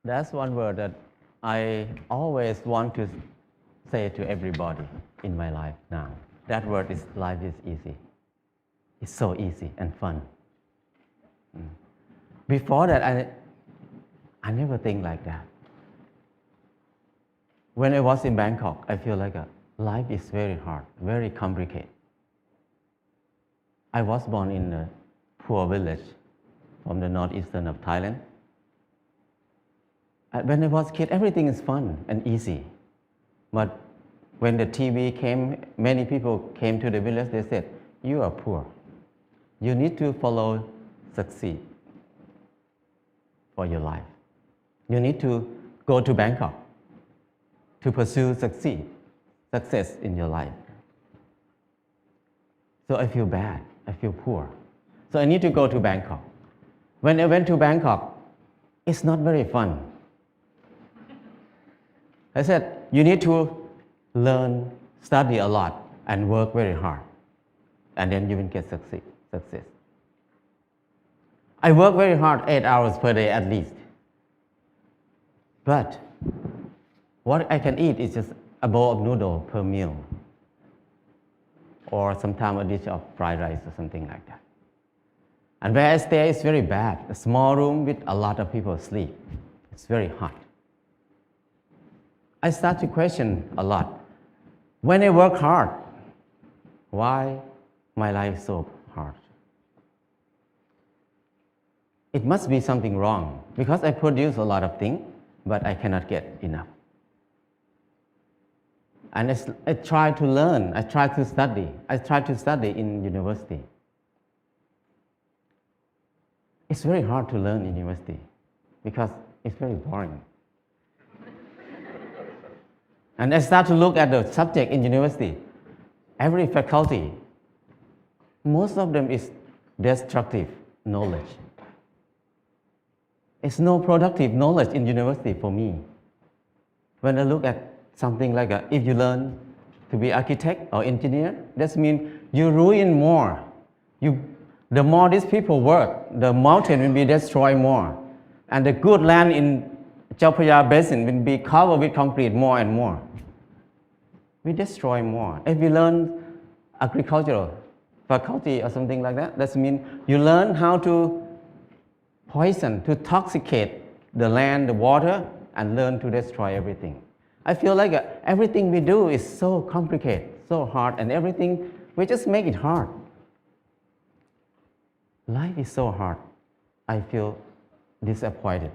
That's one word that I always want to say to everybody in my life now. That word is life is easy. It's so easy and fun. Before that, I never think like that. When I was in Bangkok, I feel like life is very hard, very complicated. I was born in a poor village from the northeastern of Thailand. When I was a kid, everything is fun and easy. But when the TV came, many people came to the village, they said, you are poor. You need to follow succeed for your life. You need to go to Bangkok to pursue success in your life. So I feel bad, I feel poor. So I need to go to Bangkok. When I went to Bangkok, it's not very fun. I said, you need to learn, study a lot, and work very hard. And then you will get success. I work very hard, 8 hours per day at least. But what I can eat is just a bowl of noodle per meal. Or sometimes a dish of fried rice or something like that. And where I stay is very bad. A small room with a lot of people sleep. It's very hot. I start to question a lot. When I work hard, why my life is so hard? It must be something wrong because I produce a lot of things, but I cannot get enough. And I try to learn, I try to study. I try to study in university. It's very hard to learn in university because it's very boring. And I start to look at the subject in university. Every faculty, most of them is destructive knowledge. It's no productive knowledge in university for me. When I look at something like if you learn to be architect or engineer, that means you ruin more. The more these people work, the mountain will be destroyed more. And the good land in Chao Phraya Basin will be covered with concrete more and more. We destroy more. If you learn agricultural faculty or something like that, that means you learn how to poison, to toxicate the land, the water, and learn to destroy everything. I feel like everything we do is so complicated, so hard, and everything, we just make it hard. Life is so hard. I feel disappointed.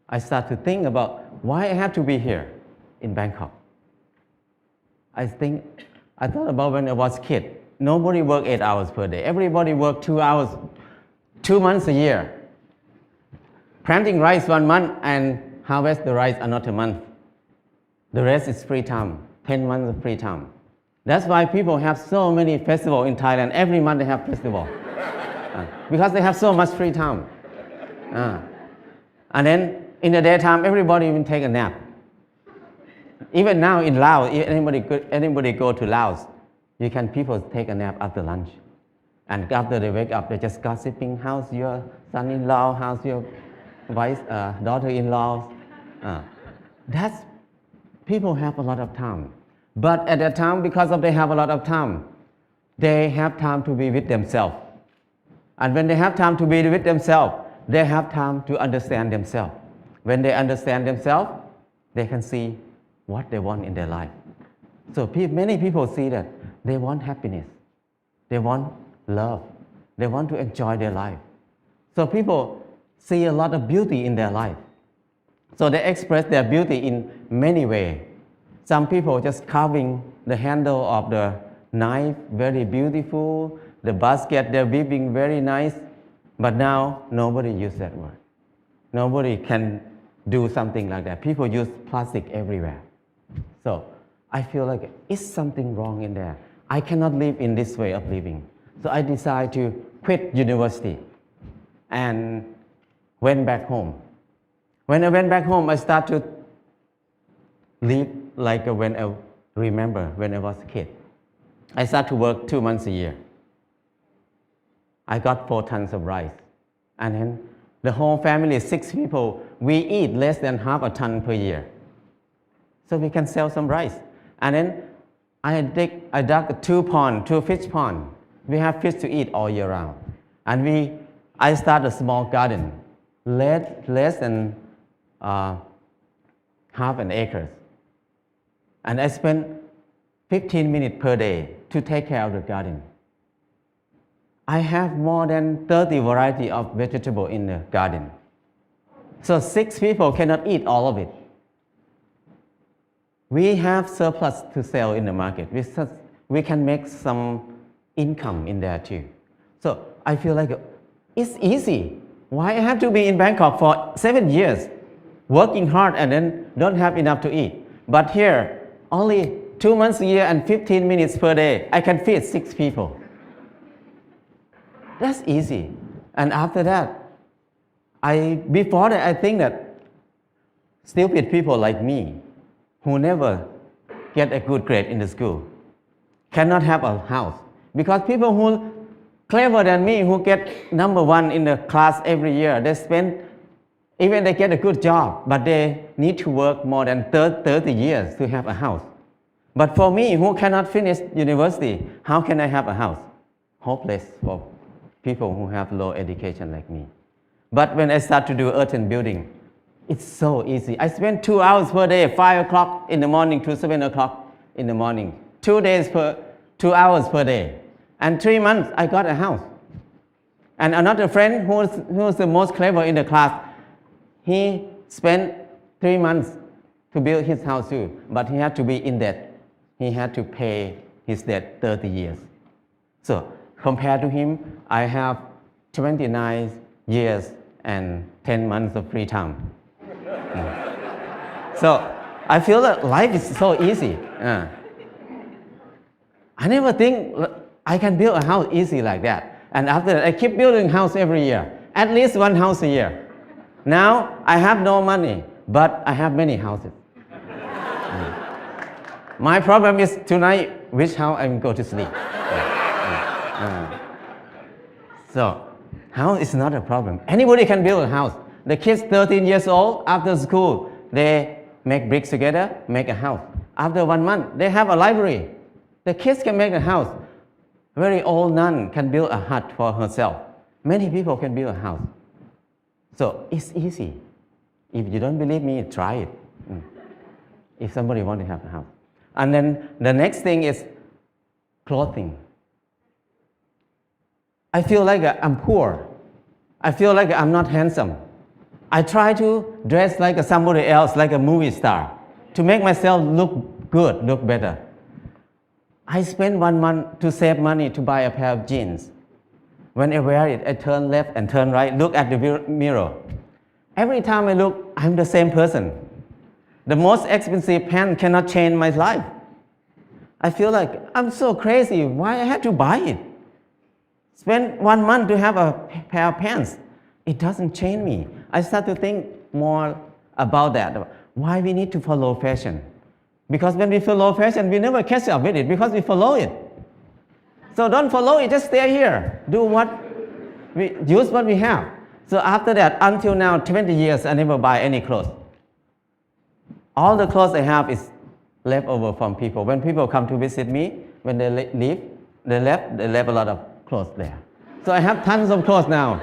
I start to think about why I have to be here in Bangkok. I thought about when I was a kid. Nobody worked 8 hours per day. Everybody worked 2 hours, 2 months a year. Planting rice 1 month and harvest the rice another month. The rest is free time, 10 months of free time. That's why people have so many festivals in Thailand. Every month they have festival. Because they have so much free time. And then in the daytime, everybody will take a nap. Even now in Laos, if anybody go to Laos, people take a nap after lunch. And after they wake up, they're just gossiping, how's your son-in-law, how's your daughter-in-law. People have a lot of time. But at that time, because they have a lot of time, they have time to be with themselves. And when they have time to be with themselves, they have time to understand themselves. When they understand themselves, they can see what they want in their life. So many people see that they want happiness. They want love. They want to enjoy their life. So people see a lot of beauty in their life. So they express their beauty in many ways. Some people just carving the handle of the knife, very beautiful. The basket, they're weaving very nice. But now, nobody uses that word. Nobody can do something like that. People use plastic everywhere. So I feel like it's something wrong in there. I cannot live in this way of living. So I decided to quit university and went back home. When I went back home, I started to live like when I remember when I was a kid. I started to work 2 months a year. I got 4 tons of rice. And then the whole family, 6 people, we eat less than half a ton per year. So we can sell some rice. And then I dug 2 fish pond. We have fish to eat all year round. And I started a small garden, less than half an acre. And I spent 15 minutes per day to take care of the garden. I have more than 30 varieties of vegetables in the garden. So 6 people cannot eat all of it. We have surplus to sell in the market. We can make some income in there too. So I feel like it's easy. Why I have to be in Bangkok for 7 years, working hard and then don't have enough to eat? But here, only 2 months a year and 15 minutes per day, I can feed 6 people. That's easy. And after that, before that, I think that stupid people like me, who never get a good grade in the school, cannot have a house. Because people who clever than me, who get number 1 in the class every year, even they get a good job, but they need to work more than 30 years to have a house. But for me, who cannot finish university, how can I have a house? Hopeless for people who have low education like me. But when I start to do earthen building, it's so easy. I spend 2 hours per day, 5 o'clock in the morning to 7 o'clock in the morning. 2 hours per day. And 3 months, I got a house. And another friend who was the most clever in the class, he spent 3 months to build his house too, but he had to be in debt. He had to pay his debt 30 years. So compared to him, I have 29 years and 10 months of free time. So I feel that life is so easy. I never think I can build a house easy like that. And after that, I keep building house every year, at least 1 house a year. Now I have no money, but I have many houses. My problem is tonight, which house I'm going to sleep. So house is not a problem. Anybody can build a house. The kids 13 years old, after school, they make bricks together, make a house. After 1 month, they have a library. The kids can make a house. Very old nun can build a hut for herself. Many people can build a house. So it's easy. If you don't believe me, try it. If somebody wants to have a house. And then the next thing is clothing. I feel like I'm poor. I feel like I'm not handsome. I try to dress like somebody else, like a movie star, to make myself look good, look better. I spend 1 month to save money to buy a pair of jeans. When I wear it, I turn left and turn right, look at the mirror. Every time I look, I'm the same person. The most expensive pants cannot change my life. I feel like I'm so crazy. Why I had to buy it? Spend 1 month to have a pair of pants. It doesn't change me. I start to think more about that. Why we need to follow fashion? Because when we follow fashion, we never catch up with it because we follow it. So don't follow it, just stay here. Use what we have. So after that, until now, 20 years, I never buy any clothes. All the clothes I have is left over from people. When people come to visit me, when they leave, they left a lot of clothes there. So I have tons of clothes now.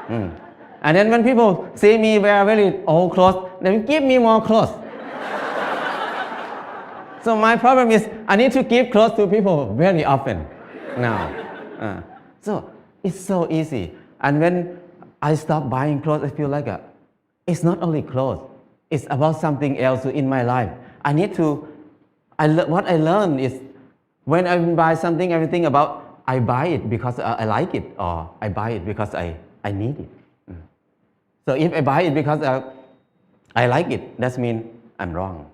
And then when people see me wear very old clothes, they give me more clothes. So my problem is I need to give clothes to people very often now. So it's so easy. And when I stop buying clothes, I feel like it's not only clothes. It's about something else in my life. What I learned is when I buy something, everything about I buy it because I like it, or I buy it because I need it. So if I buy it because I like it, that means I'm wrong.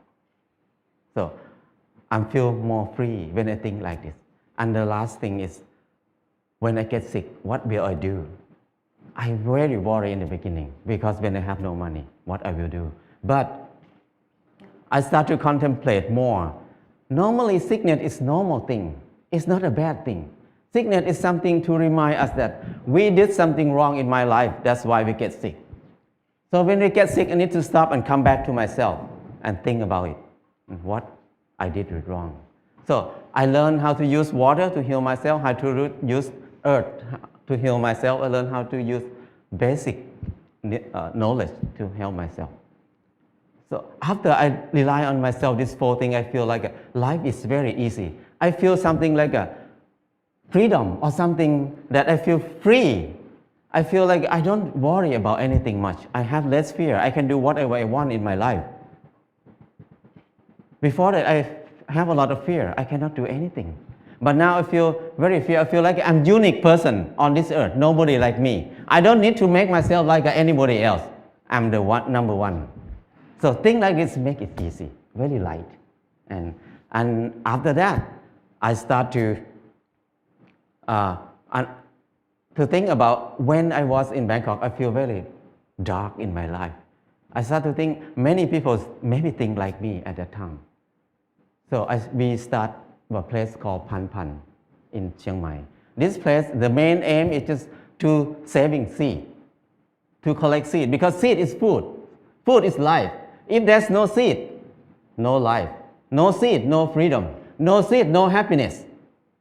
So I feel more free when I think like this. And the last thing is, when I get sick, what will I do? I very worry in the beginning because when I have no money, what I will do. But I start to contemplate more. Normally, sickness is normal thing. It's not a bad thing. Sickness is something to remind us that we did something wrong in my life. That's why we get sick. So when I get sick, I need to stop and come back to myself and think about it, what I did wrong. So I learned how to use water to heal myself, how to use earth to heal myself. I learned how to use basic knowledge to help myself. So after I rely on myself, these 4 things, I feel like life is very easy. I feel something like a freedom or something that I feel free. I feel like I don't worry about anything much. I have less fear. I can do whatever I want in my life. Before that, I have a lot of fear. I cannot do anything. But now I feel very fear. I feel like I'm a unique person on this earth. Nobody like me. I don't need to make myself like anybody else. I'm the number one. So things like this make it easy, very light. And after that, I start to think about when I was in Bangkok, I feel very dark in my life. I start to think many people maybe think like me at that time. So we start a place called Pan Pan in Chiang Mai. This place, the main aim is just to saving seed, to collect seed, because seed is food. Food is life. If there's no seed, no life. No seed, no freedom. No seed, no happiness.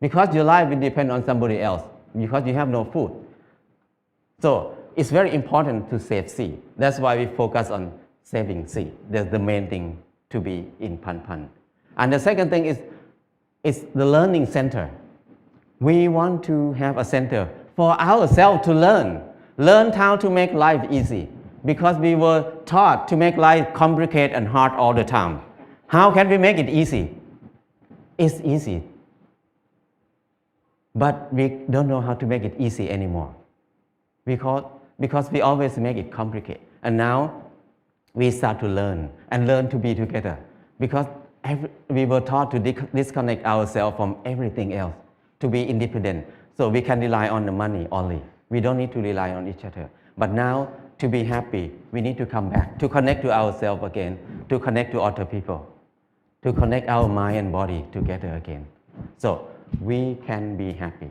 Because your life will depend on somebody else, because you have no food. So it's very important to save seed. That's why we focus on saving seed. That's the main thing to be in Pan Pan. And the second thing is the learning center. We want to have a center for ourselves to learn how to make life easy, because we were taught to make life complicated and hard all the time. How can we make it easy? It's easy, but we don't know how to make it easy anymore, because we always make it complicated. And now we start to learn to be together, because we were taught to disconnect ourselves from everything else, to be independent. So we can rely on the money only. We don't need to rely on each other. But now, to be happy, we need to come back, to connect to ourselves again, to connect to other people, to connect our mind and body together again. So we can be happy.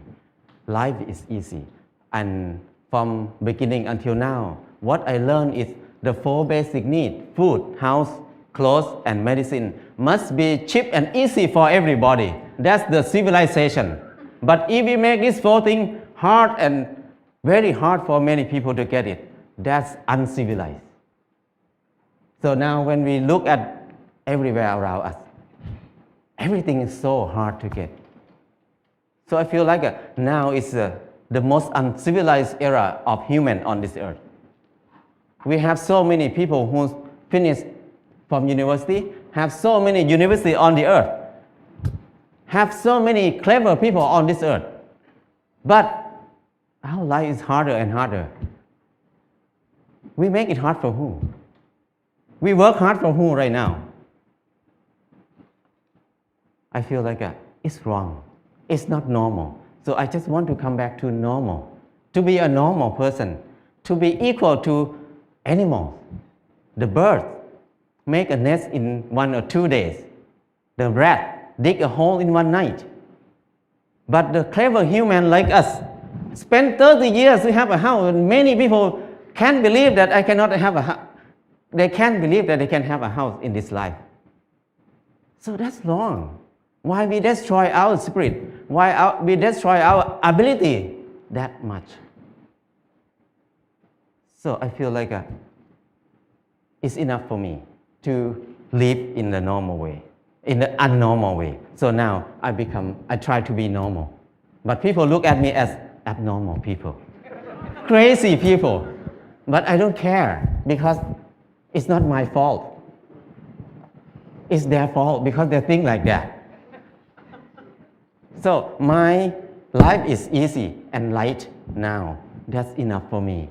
Life is easy. And from beginning until now, what I learned is the 4 basic needs: food, house, clothes, and medicine must be cheap and easy for everybody. That's the civilization. But if we make these 4 things hard and very hard for many people to get it, that's uncivilized. So now when we look at everywhere around us, everything is so hard to get. So I feel like now is the most uncivilized era of human on this earth. We have so many people who finished from university, have so many universities on the earth, have so many clever people on this earth. But our life is harder and harder. We make it hard for who? We work hard for who right now? I feel like it's wrong. It's not normal. So I just want to come back to normal, to be a normal person, to be equal to animals. The bird make a nest in 1 or 2 days. The rat dig a hole in 1 night. But the clever human like us spend 30 years to have a house. And many people can't believe that I cannot have a house. They can't believe that they can have a house in this life. So that's wrong. Why we destroy our spirit? Why we destroy our ability that much? So I feel like it's enough for me to live in the normal way, in the unnormal way. So now I try to be normal. But people look at me as abnormal people, crazy people. But I don't care, because it's not my fault. It's their fault because they think like that. So my life is easy and light now. That's enough for me.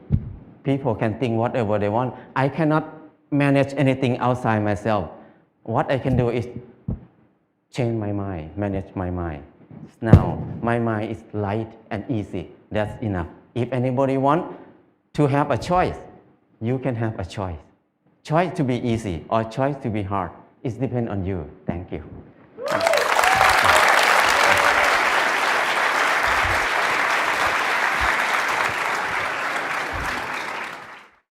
People can think whatever they want. I cannot manage anything outside myself. What I can do is change my mind, manage my mind. Now my mind is light and easy. That's enough. If anybody wants to have a choice, you can have a choice. Choice to be easy or choice to be hard. It depends on you. Thank you.